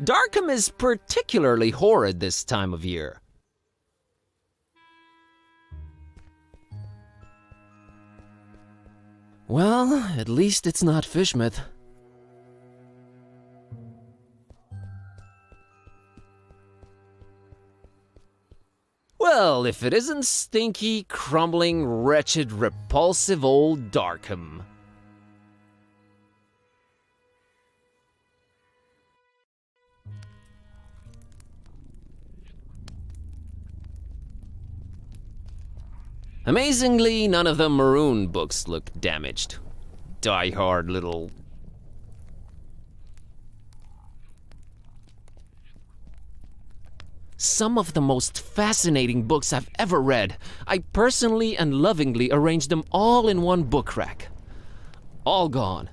Darkham is particularly horrid this time of year. Well, at least it's not Fishmouth. Well, if it isn't stinky, crumbling, wretched, repulsive old Darkham. Amazingly, none of the maroon books look damaged. Die-hard little... Some of the most fascinating books I've ever read. I personally and lovingly arranged them all in one book rack. All gone.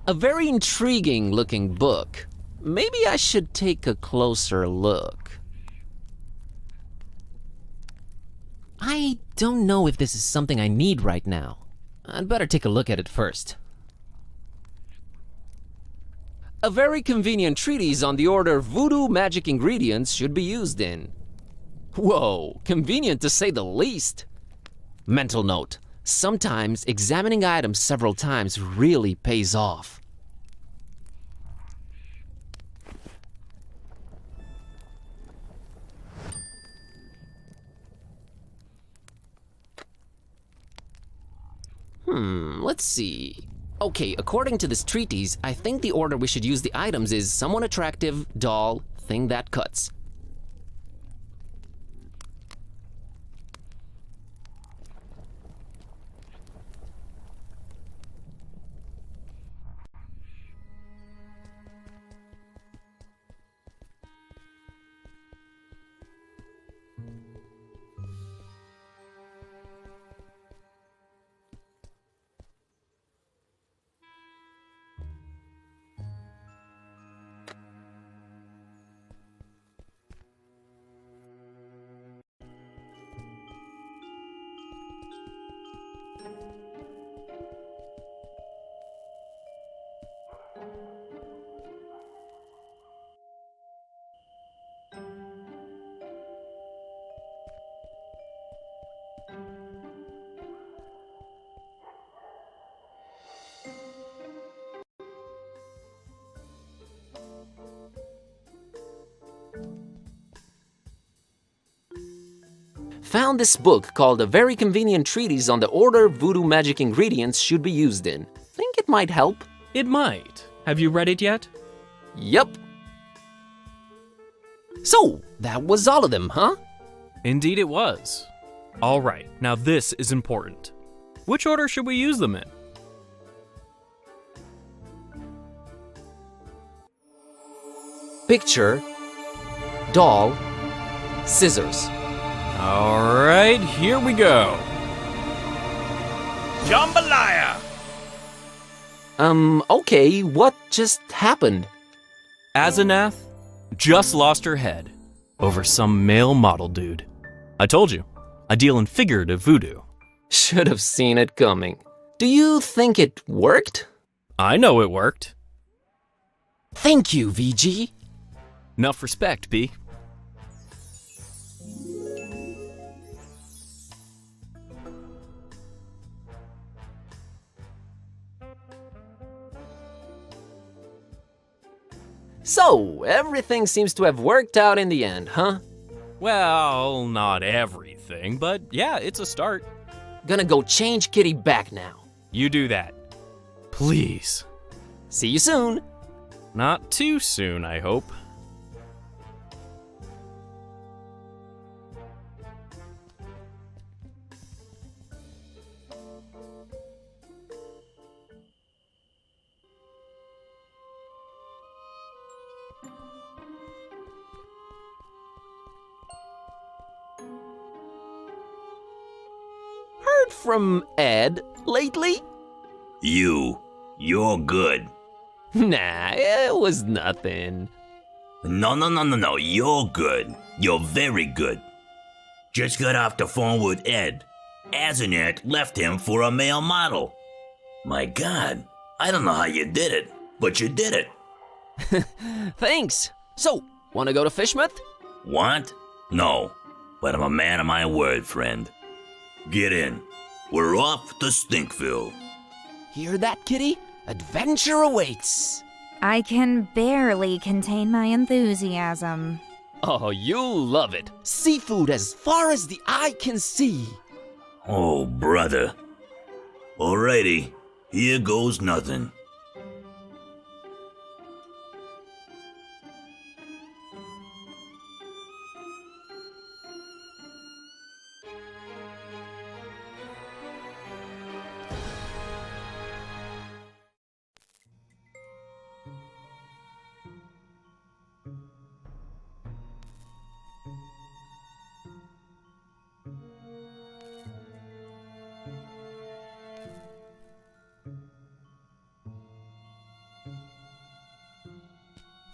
A very intriguing looking book. Maybe I should take a closer look. I don't know if this is something I need right now. I'd better take a look at it first. A very convenient treatise on the order voodoo magic ingredients should be used in. Whoa, convenient to say the least. Mental note. Sometimes examining items several times really pays off. Let's see. Okay, according to this treatise, I think the order we should use the items is someone attractive, doll, thing that cuts. Found this book called A Very Convenient Treatise on the Order Voodoo Magic Ingredients Should Be Used In. Think it might help? It might. Have you read it yet? Yup. So, that was all of them, huh? Indeed it was. All right, now this is important. Which order should we use them in? Picture, doll, scissors. All right, here we go. Jambalaya! Okay, what just happened? Asenath just lost her head over some male model dude. I told you, I deal in figurative voodoo. Should have seen it coming. Do you think it worked? I know it worked. Thank you, VG. Enough respect, B. So, everything seems to have worked out in the end, huh? Well, not everything, but yeah, it's a start. Gonna go change Kitty back now. You do that. Please. See you soon. Not too soon, I hope. Heard from Ed lately? You're good. Nah, it was nothing. No, you're good. You're very good. Just got off the phone with Ed. Azenath left him for a male model. My God, I don't know how you did it, but you did it. Thanks. So, wanna go to Fishmouth? Want? No, but I'm a man of my word, friend. Get in. We're off to Stinkville. Hear that, kitty? Adventure awaits. I can barely contain my enthusiasm. Oh, you'll love it. Seafood as far as the eye can see. Oh, brother. Alrighty, here goes nothing.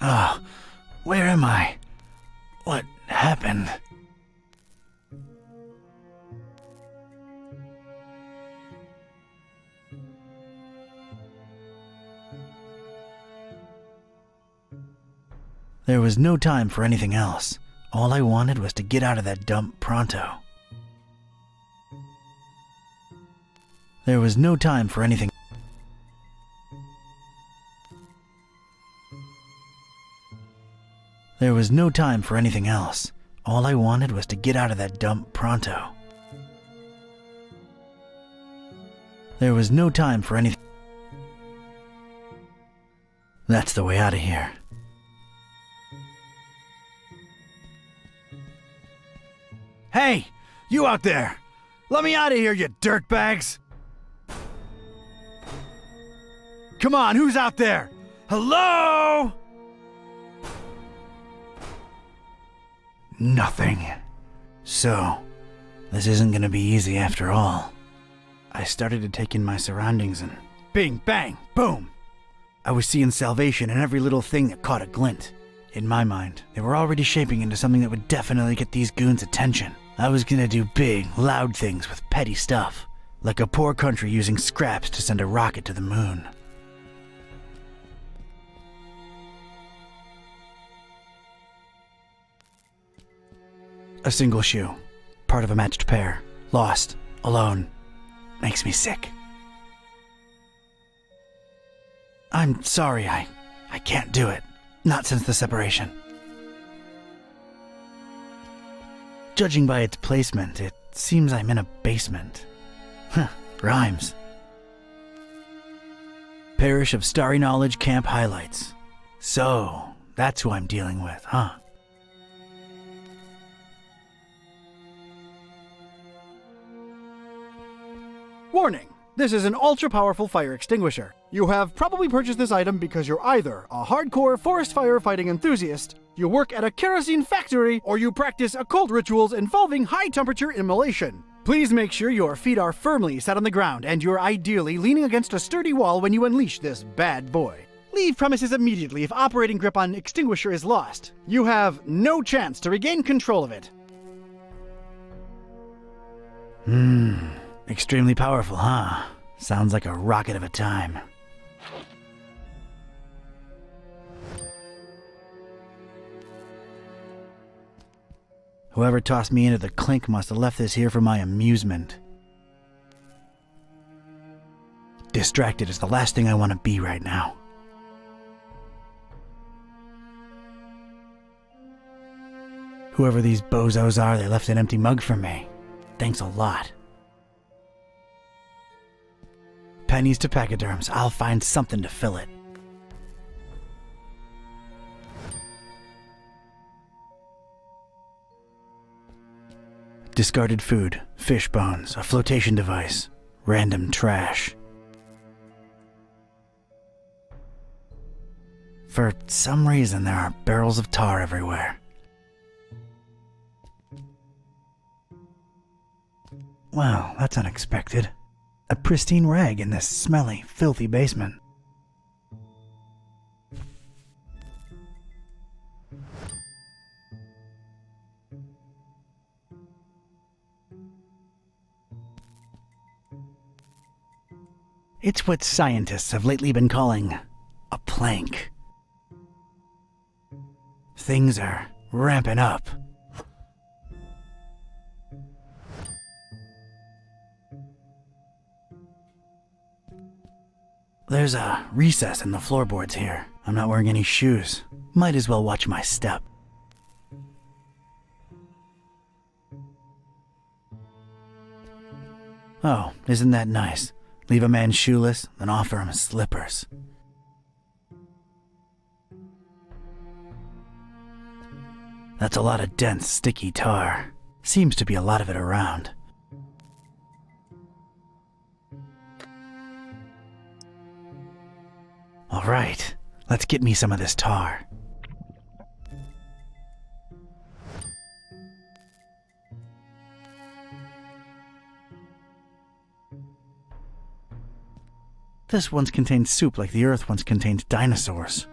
Oh, where am I? What happened? There was no time for anything else. All I wanted was to get out of that dump pronto. There was no time for anything. There was no time for anything else. All I wanted was to get out of that dump pronto. There was no time for anything. That's the way out of here. Hey, you out there! Let me out of here, you dirtbags! Come on, who's out there? Hello? Nothing. So, this isn't gonna be easy after all. I started to take in my surroundings and bing, bang, boom! I was seeing salvation in every little thing that caught a glint. In my mind, they were already shaping into something that would definitely get these goons' attention. I was gonna do big, loud things with petty stuff, like a poor country using scraps to send a rocket to the moon. A single shoe, part of a matched pair, lost, alone, makes me sick. I'm sorry, I can't do it. Not since the separation. Judging by its placement, it seems I'm in a basement. Huh, rhymes. Parish of Starry Knowledge Camp Highlights. So, that's who I'm dealing with, huh? Warning! This is an ultra-powerful fire extinguisher. You have probably purchased this item because you're either a hardcore forest firefighting enthusiast, you work at a kerosene factory, or you practice occult rituals involving high-temperature immolation. Please make sure your feet are firmly set on the ground and you're ideally leaning against a sturdy wall when you unleash this bad boy. Leave premises immediately if operating grip on extinguisher is lost. You have no chance to regain control of it. Extremely powerful, huh? Sounds like a rocket of a time. Whoever tossed me into the clink must have left this here for my amusement. Distracted is the last thing I want to be right now. Whoever these bozos are, they left an empty mug for me. Thanks a lot. Pennies to pachyderms, I'll find something to fill it. Discarded food, fish bones, a flotation device, random trash. For some reason, there are barrels of tar everywhere. Well, that's unexpected. A pristine rag in this smelly, filthy basement. It's what scientists have lately been calling a plank. Things are ramping up. There's a recess in the floorboards here. I'm not wearing any shoes. Might as well watch my step. Oh, isn't that nice? Leave a man shoeless, then offer him slippers. That's a lot of dense, sticky tar. Seems to be a lot of it around. All right, let's get me some of this tar. This once contained soup like the earth once contained dinosaurs.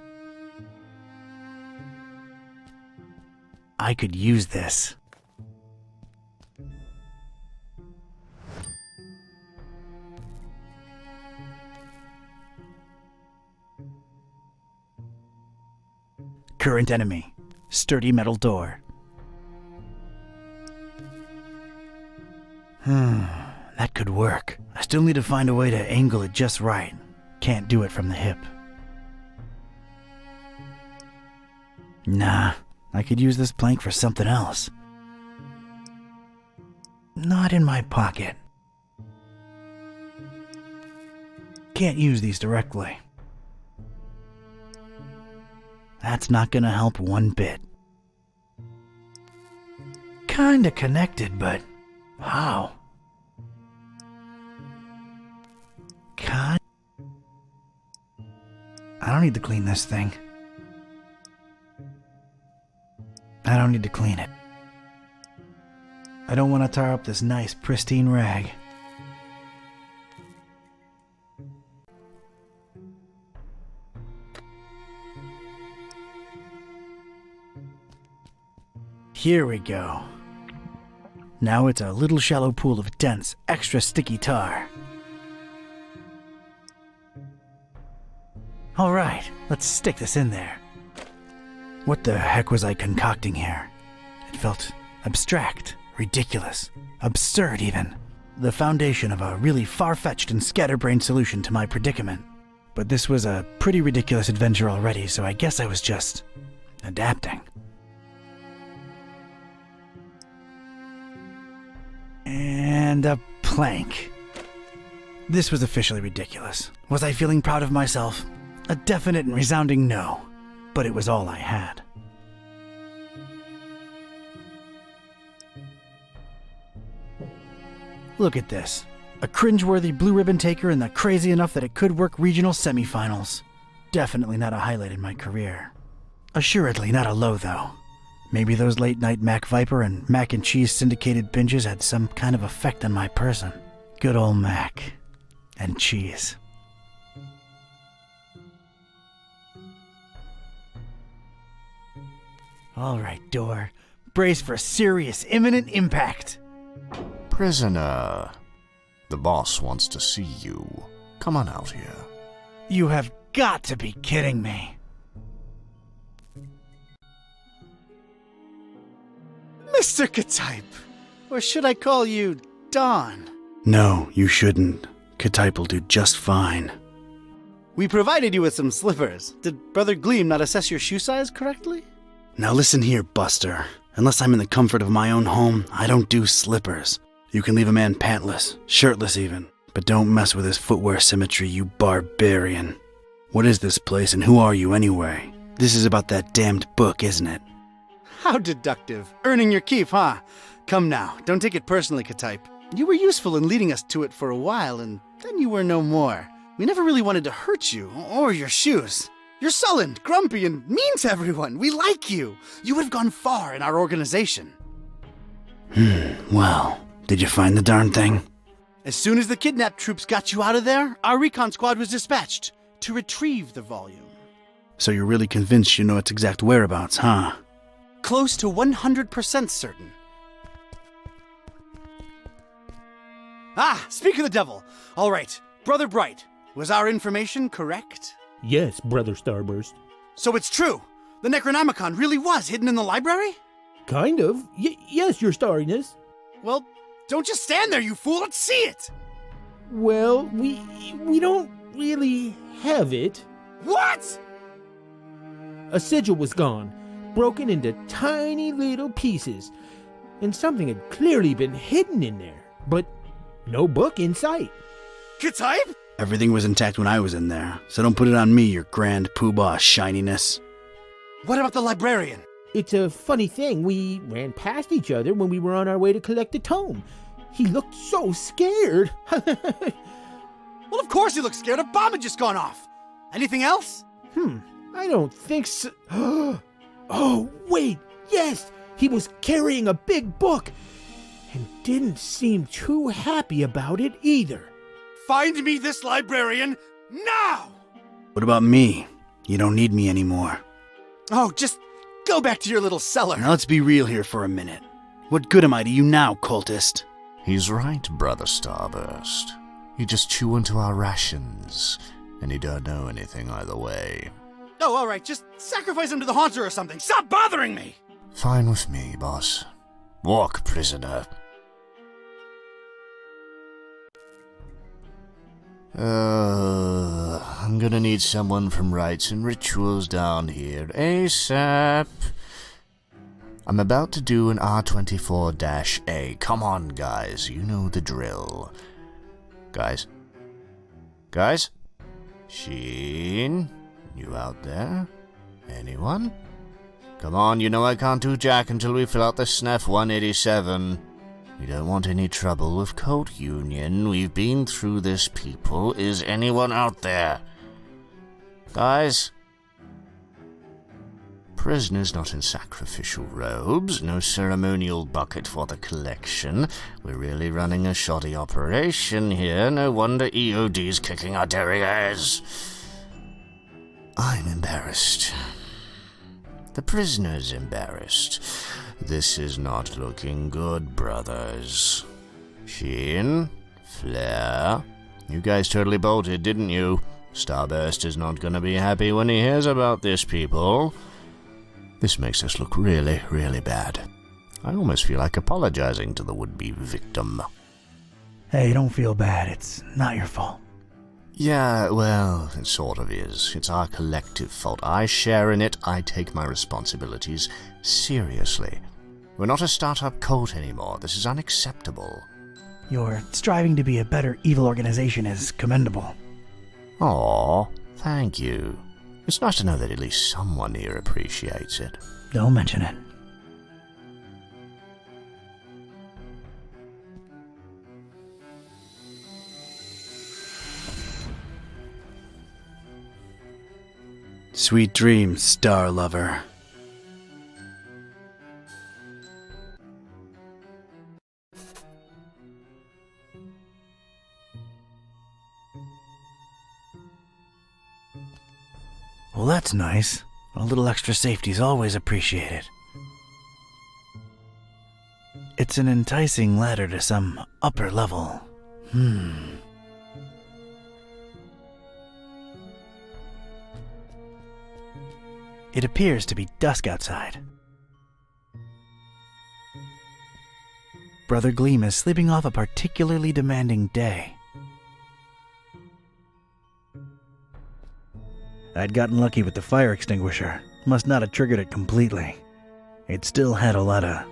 I could use this. Current enemy. Sturdy metal door. That could work. I still need to find a way to angle it just right. Can't do it from the hip. Nah, I could use this plank for something else. Not in my pocket. Can't use these directly. That's not gonna help one bit. Kinda connected, but how? I don't need to clean this thing. I don't need to clean it. I don't want to tar up this nice, pristine rag. Here we go. Now it's a little shallow pool of dense, extra sticky tar. All right, let's stick this in there. What the heck was I concocting here? It felt abstract, ridiculous, absurd even. The foundation of a really far-fetched and scatterbrained solution to my predicament. But this was a pretty ridiculous adventure already, so I guess I was just adapting. And a plank. This was officially ridiculous. Was I feeling proud of myself? A definite and resounding no, but it was all I had. Look at this. A cringeworthy blue ribbon taker and the crazy enough that it could work regional semifinals. Definitely not a highlight in my career. Assuredly not a low though. Maybe those late night Mac Viper and mac and cheese syndicated binges had some kind of effect on my person. Good old mac and cheese. All right, door. Brace for serious, imminent impact. Prisoner, the boss wants to see you. Come on out here. You have got to be kidding me. Mr. Ktype, or should I call you Don? No, you shouldn't. Ktype will do just fine. We provided you with some slippers. Did Brother Gleam not assess your shoe size correctly? Now listen here, Buster. Unless I'm in the comfort of my own home, I don't do slippers. You can leave a man pantless, shirtless even, but don't mess with his footwear symmetry, you barbarian. What is this place and who are you anyway? This is about that damned book, isn't it? How deductive. Earning your keep, huh? Come now, don't take it personally, Ktype. You were useful in leading us to it for a while, and then you were no more. We never really wanted to hurt you, or your shoes. You're sullen, grumpy, and mean to everyone. We like you. You would have gone far in our organization. Well, did you find the darn thing? As soon as the kidnapped troops got you out of there, our recon squad was dispatched to retrieve the volume. So you're really convinced you know its exact whereabouts, huh? Close to 100% certain. Ah, speak of the devil. All right, Brother Bright, Was our information correct? Yes, Brother Starburst. So it's true! The Necronomicon really was hidden in the library? Kind of. Yes, Your Starriness. Well, don't just stand there, you fool! Let's see it! Well, we don't really have it. What?! A sigil was gone, broken into tiny little pieces, and something had clearly been hidden in there, but no book in sight. K-type? Everything was intact when I was in there, so don't put it on me, your grand poobah shininess. What about the librarian? It's a funny thing, we ran past each other when we were on our way to collect the tome. He looked so scared. Well, of course he looked scared. A bomb had just gone off. Anything else? I don't think so. Oh, wait, yes! He was carrying a big book, and didn't seem too happy about it either. Find me this librarian now! What about me? You don't need me anymore. Oh, just go back to your little cellar. Now let's be real here for a minute. What good am I to you now, cultist? He's right, Brother Starburst. You just chew into our rations, and you don't know anything either way. Oh, alright, just sacrifice him to the Haunter or something. Stop bothering me! Fine with me, boss. Walk, prisoner. I'm gonna need someone from Rites and Rituals down here ASAP. I'm about to do an R24-A. Come on, guys, you know the drill. Guys? Sheen? You out there? Anyone? Come on, you know I can't do jack until we fill out the SNF 187. We don't want any trouble with Cult Union. We've been through this, people. Is anyone out there? Guys? Prisoners not in sacrificial robes. No ceremonial bucket for the collection. We're really running a shoddy operation here. No wonder EOD's kicking our derrieres. I'm embarrassed. The prisoner's embarrassed. This is not looking good, brothers. Sheen? Flare? You guys totally bolted, didn't you? Starburst is not gonna be happy when he hears about this, people. This makes us look really, really bad. I almost feel like apologizing to the would-be victim. Hey, don't feel bad. It's not your fault. Yeah, well, it sort of is. It's our collective fault. I share in it. I take my responsibilities seriously. We're not a startup cult anymore. This is unacceptable. Your striving to be a better evil organization is commendable. Aw, thank you. It's nice to know that at least someone here appreciates it. Don't mention it. Sweet dreams, star lover. Well, that's nice. A little extra safety's always appreciated. It's an enticing ladder to some upper level. It appears to be dusk outside. Brother Gleam is sleeping off a particularly demanding day. I'd gotten lucky with the fire extinguisher. Must not have triggered it completely. It still had a lot of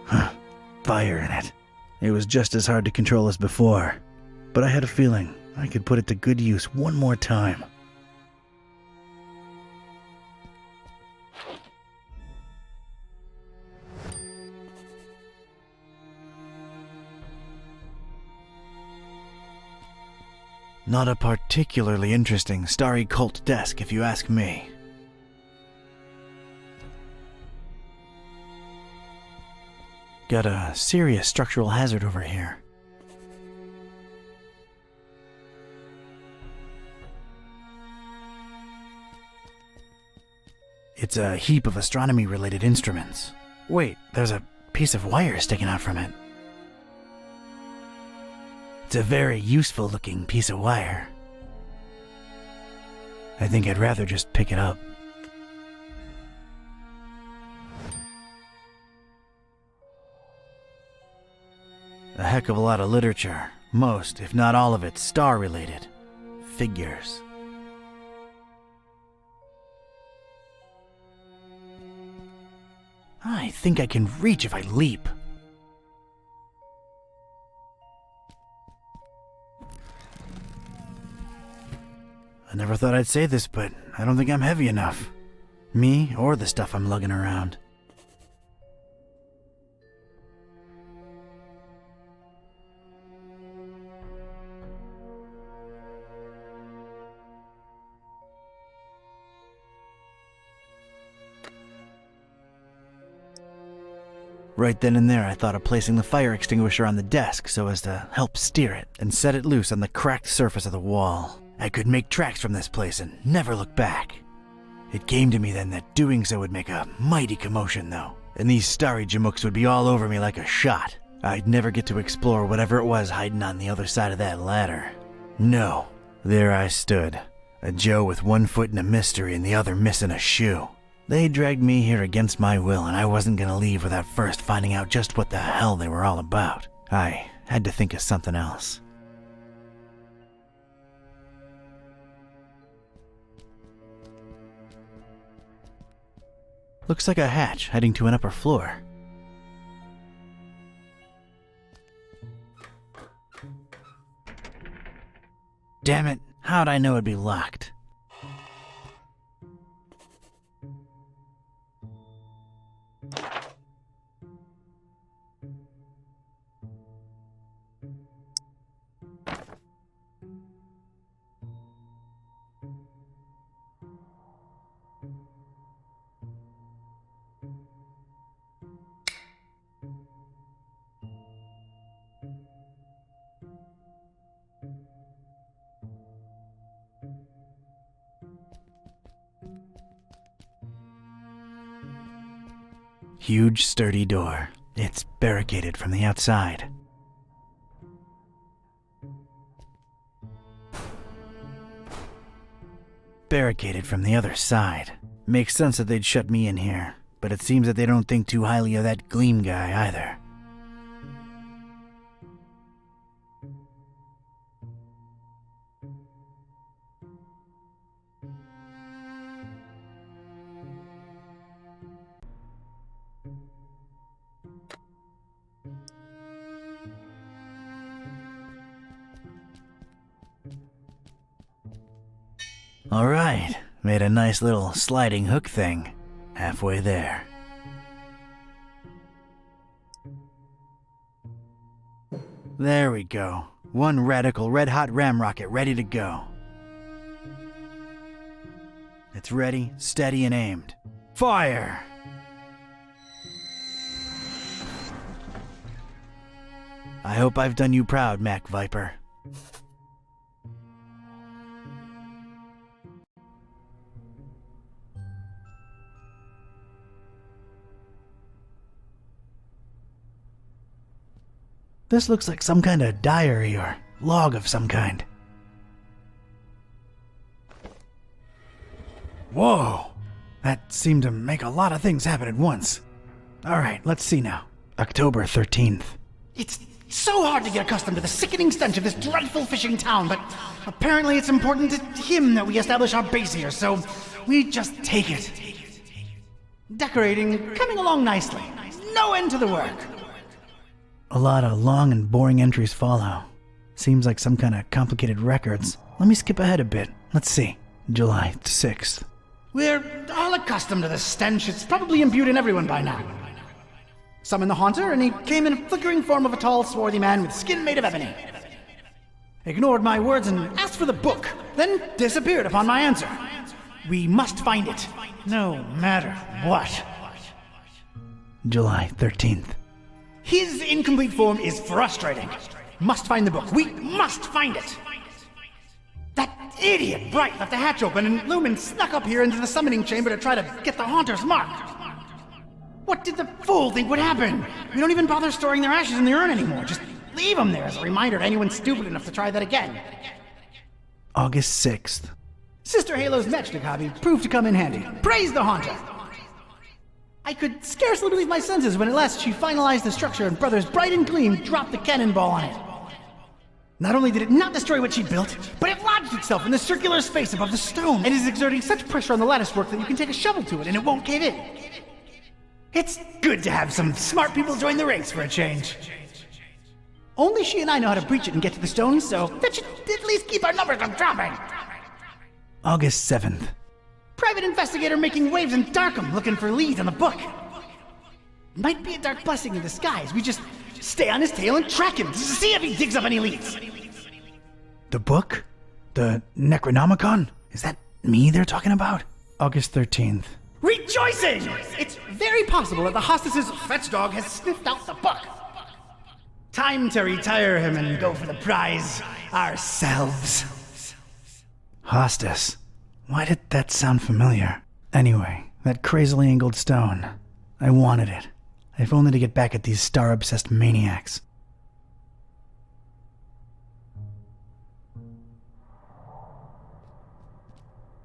fire in it. It was just as hard to control as before, but I had a feeling I could put it to good use one more time. Not a particularly interesting starry cult desk, if you ask me. Got a serious structural hazard over here. It's a heap of astronomy-related instruments. Wait, there's a piece of wire sticking out from it. It's a very useful-looking piece of wire. I think I'd rather just pick it up. A heck of a lot of literature. Most, if not all of it, star-related. Figures. I think I can reach if I leap. I never thought I'd say this, but I don't think I'm heavy enough. Me or the stuff I'm lugging around. Right then and there, I thought of placing the fire extinguisher on the desk so as to help steer it and set it loose on the cracked surface of the wall. I could make tracks from this place and never look back. It came to me then that doing so would make a mighty commotion, though, and these starry jamooks would be all over me like a shot. I'd never get to explore whatever it was hiding on the other side of that ladder. No, there I stood, a Joe with one foot in a mystery and the other missing a shoe. They dragged me here against my will, and I wasn't gonna leave without first finding out just what the hell they were all about. I had to think of something else. Looks like a hatch heading to an upper floor. Damn it, how'd I know it'd be locked? Huge, sturdy door. It's barricaded from the outside. Barricaded from the other side. Makes sense that they'd shut me in here, but it seems that they don't think too highly of that Gleam guy either. Alright, made a nice little sliding hook thing. Halfway there. There we go. One radical red-hot ram rocket ready to go. It's ready, steady, and aimed. Fire! I hope I've done you proud, Mac Viper. This looks like some kind of diary or log of some kind. Whoa! That seemed to make a lot of things happen at once. Alright, let's see now. October 13th. It's so hard to get accustomed to the sickening stench of this dreadful fishing town, but apparently it's important to him that we establish our base here, so we just take it. Decorating coming along nicely. No end to the work. A lot of long and boring entries follow. Seems like some kind of complicated records. Let me skip ahead a bit. Let's see. July 6th. We're all accustomed to the stench. It's probably imbued in everyone by now. Summoned the Haunter, and he came in a flickering form of a tall, swarthy man with skin made of ebony. Ignored my words and asked for the book, then disappeared upon my answer. We must find it, no matter what. July 13th. His incomplete form is frustrating. Must find the book. We must find it. That idiot Bright left the hatch open and Lumen snuck up here into the summoning chamber to try to get the Haunter's mark. What did the fool think would happen? We don't even bother storing their ashes in the urn anymore. Just leave them there as a reminder to anyone stupid enough to try that again. August 6th. Sister Halo's matchstick hobby proved to come in handy. Praise the Haunter! I could scarcely believe my senses when at last she finalized the structure and Brothers Bright and Gleam dropped the cannonball on it. Not only did it not destroy what she built, but it lodged itself in the circular space above the stone and is exerting such pressure on the latticework that you can take a shovel to it and it won't cave in. It's good to have some smart people join the ranks for a change. Only she and I know how to breach it and get to the stone, so that should at least keep our numbers from dropping. August 7th. Private investigator making waves in Darkham looking for leads on the book. Might be a dark blessing in disguise. We just stay on his tail and track him to see if he digs up any leads. The book? The Necronomicon? Is that me they're talking about? August 13th. Rejoicing! It's very possible that the hostess's fetch dog has sniffed out the book. Time to retire him and go for the prize ourselves. Hostess. Why did that sound familiar? Anyway, that crazily angled stone. I wanted it. If only to get back at these star-obsessed maniacs.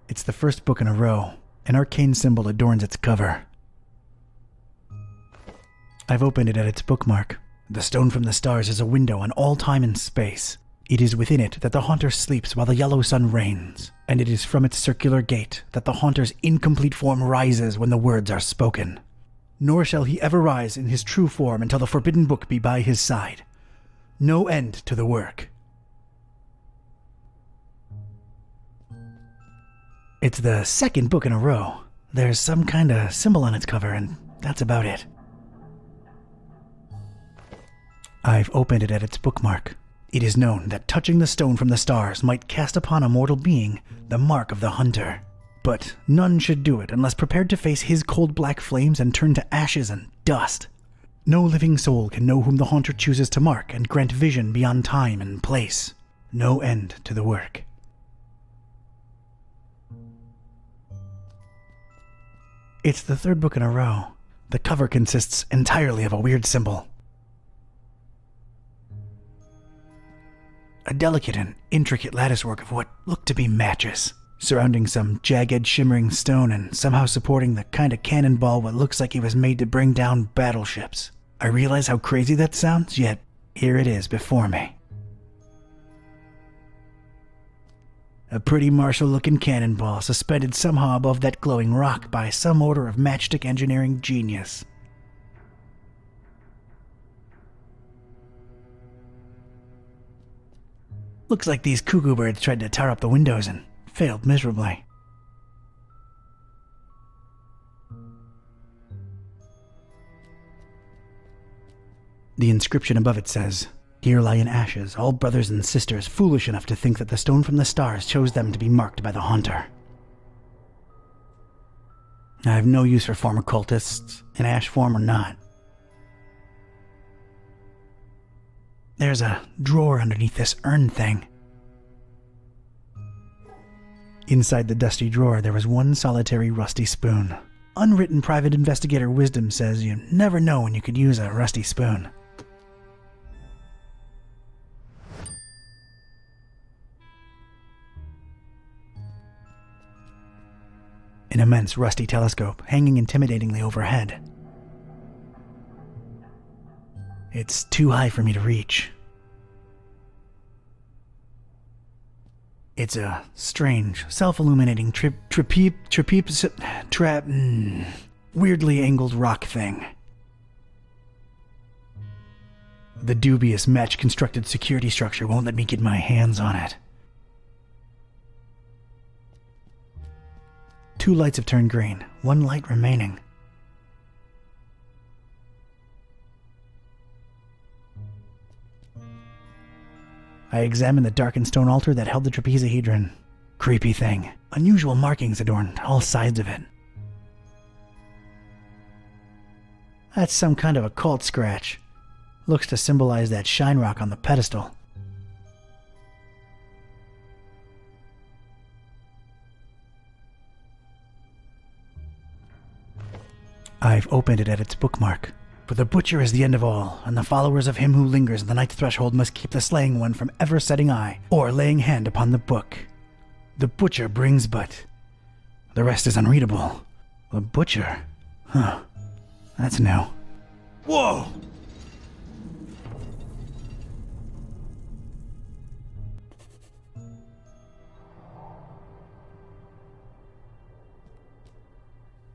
It's the first book in a row. An arcane symbol adorns its cover. I've opened it at its bookmark. The stone from the stars is a window on all time and space. It is within it that the Haunter sleeps while the yellow sun reigns, and it is from its circular gate that the Haunter's incomplete form rises when the words are spoken. Nor shall he ever rise in his true form until the forbidden book be by his side. No end to the work. It's the second book in a row. There's some kind of symbol on its cover, and that's about it. I've opened it at its bookmark. It is known that touching the stone from the stars might cast upon a mortal being the mark of the Hunter. But none should do it unless prepared to face his cold black flames and turn to ashes and dust. No living soul can know whom the Haunter chooses to mark and grant vision beyond time and place. No end to the work. It's the third book in a row. The cover consists entirely of a weird symbol. A delicate and intricate latticework of what looked to be matches, surrounding some jagged, shimmering stone and somehow supporting the kind of cannonball what looks like it was made to bring down battleships. I realize how crazy that sounds, yet here it is before me. A pretty martial-looking cannonball suspended somehow above that glowing rock by some order of matchstick engineering genius. Looks like these cuckoo birds tried to tar up the windows and failed miserably. The inscription above it says, "Here lie in ashes all brothers and sisters foolish enough to think that the stone from the stars chose them to be marked by the Haunter." I have no use for former cultists, in ash form or not. There's a drawer underneath this urn thing. Inside the dusty drawer, there was one solitary rusty spoon. Unwritten private investigator wisdom says you never know when you could use a rusty spoon. An immense rusty telescope hanging intimidatingly overhead. It's too high for me to reach. It's a strange, self-illuminating weirdly angled rock thing. The dubious match-constructed security structure won't let me get my hands on it. 2 lights have turned green, 1 light remaining. I examined the darkened stone altar that held the trapezohedron. Creepy thing. Unusual markings adorned all sides of it. That's some kind of occult scratch. Looks to symbolize that shine rock on the pedestal. I've opened it at its bookmark. For the butcher is the end of all, and the followers of him who lingers at the night's threshold must keep the slaying one from ever setting eye or laying hand upon the book. The butcher brings but... The rest is unreadable. The butcher? Huh. That's new. Whoa!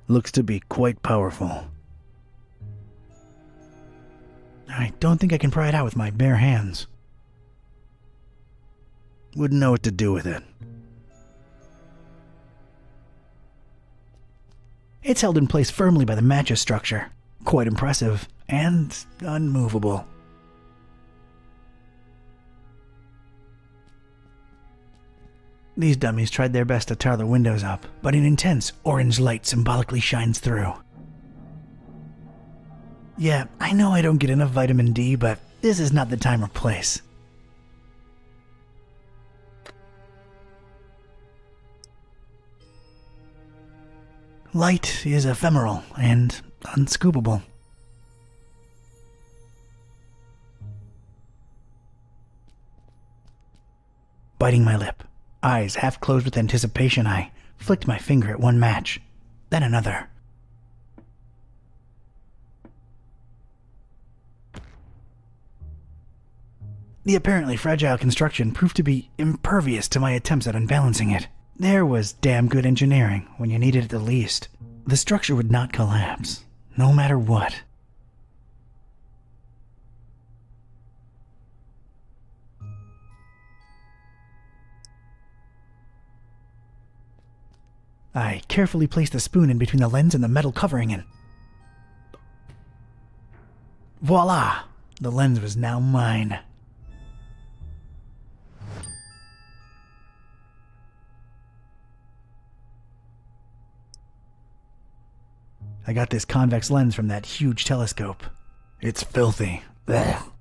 Looks to be quite powerful. I don't think I can pry it out with my bare hands. Wouldn't know what to do with it. It's held in place firmly by the mattress structure. Quite impressive and unmovable. These dummies tried their best to tar the windows up, but an intense orange light symbolically shines through. Yeah, I know I don't get enough vitamin D, but this is not the time or place. Light is ephemeral and unscoopable. Biting my lip, eyes half closed with anticipation, I flicked my finger at one match, then another. The apparently fragile construction proved to be impervious to my attempts at unbalancing it. There was damn good engineering when you needed it the least. The structure would not collapse, no matter what. I carefully placed the spoon in between the lens and the metal covering and... voila! The lens was now mine. I got this convex lens from that huge telescope. It's filthy. Ugh.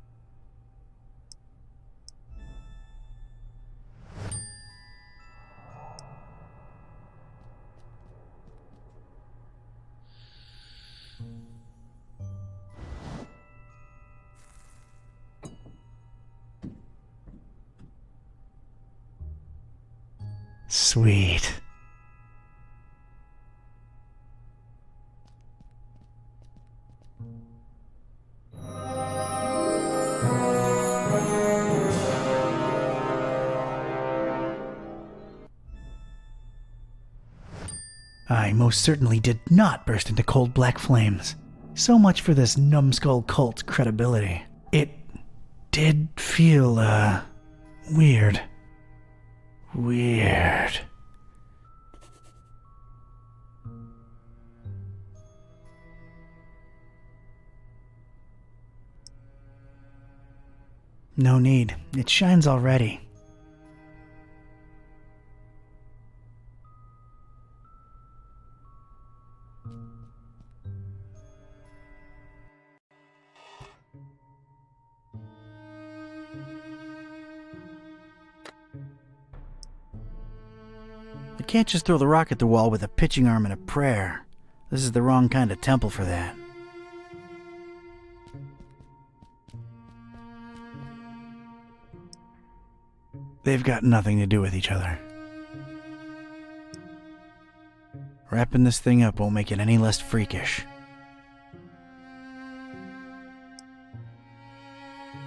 Sweet. I most certainly did not burst into cold black flames. So much for this numbskull cult's credibility. It did feel, weird. Weird. No need. It shines already. I can't just throw the rock at the wall with a pitching arm and a prayer. This is the wrong kind of temple for that. They've got nothing to do with each other. Wrapping this thing up won't make it any less freakish.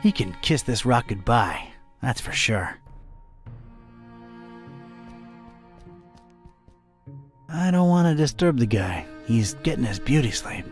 He can kiss this rock goodbye, that's for sure. I don't want to disturb the guy. He's getting his beauty sleep.